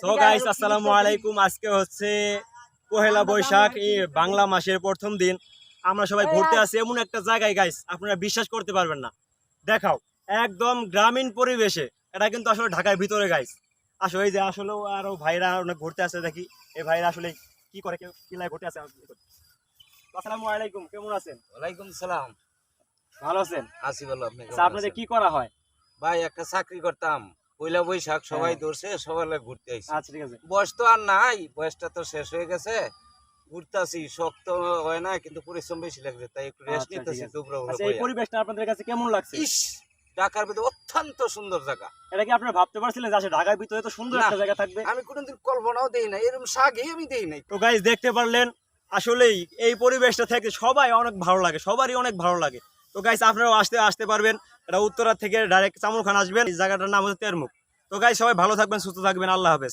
So guys আসসালামু আলাইকুম। আজকে হচ্ছে পহেলা বৈশাখ, এই বাংলা মাসের প্রথম দিন। আমরা সবাই ঘুরতে আসি এমন একটা জায়গায় গাইস, আপনারা বিশ্বাস করতে পারবেন না। দেখাও, একদম গ্রামীণ পরিবেশে। এটা কিন্তু আসলে ঢাকার ভিতরে গাইস। আসলে এই যে আসলে আরো ভাইরা অনেক ঘুরতে আসে, দেখি এই ভাইরা আসলে কি করে, কেউ কিলায় ঘুরতে আসে। আসসালামু আলাইকুম, কেমন আছেন? ওয়ালাইকুম সালাম। ভালো আছেন? আসি বলো, আপনি আচ্ছা, কেমন আপনাদের আছেন? কি করা হয়? ভাই একটা চাকরি করতাম, পয়লা বৈশাখ সবাই হ্যাঁ। ধরছে, সবাই লাগে ঘুরতে আইছি। আচ্ছা, ঠিক আছে। বয়স তো আর নাই, বয়সটা তো শেষ হয়ে গেছে। ঘুরতাছি, শক্ত হয় না কিন্তু পরিশ্রম বেশি লাগছে, তাই একটু রেস্ট আচ্ছা, ঠিক নিতেছি আছে। দুপুরে আচ্ছা, এই বইয়া। পরিবেশটা আপনাদের কাছে কেমন লাগছে? ইস, ঢাকার ভিতরে অত্যন্ত সুন্দর জায়গা। এটা কি আপনারা ভাবতে পারছিলেন যে আসলে ঢাকার ভিতরে তো সুন্দর না, একটা জায়গা থাকবে? আমি কোনোদিন কল্পনাও দেই না, এরকম সাগে আমি দেই নাই। তো গাইস, দেখতে পারলেন আসলেই এই পরিবেশটা থেকে সবাই অনেক ভালো লাগে, সবারই অনেক ভালো লাগে। তো গাইস, আপনারাও আসতে পারবেন। এটা উত্তরা থেকে ডাইরেক্ট চামুরখান আসবেন, এই জায়গাটার নাম হচ্ছে তেরমুখ। তো গাইস, সবাই ভালো থাকবেন, সুস্থ থাকবেন, আল্লাহ হাফেজ।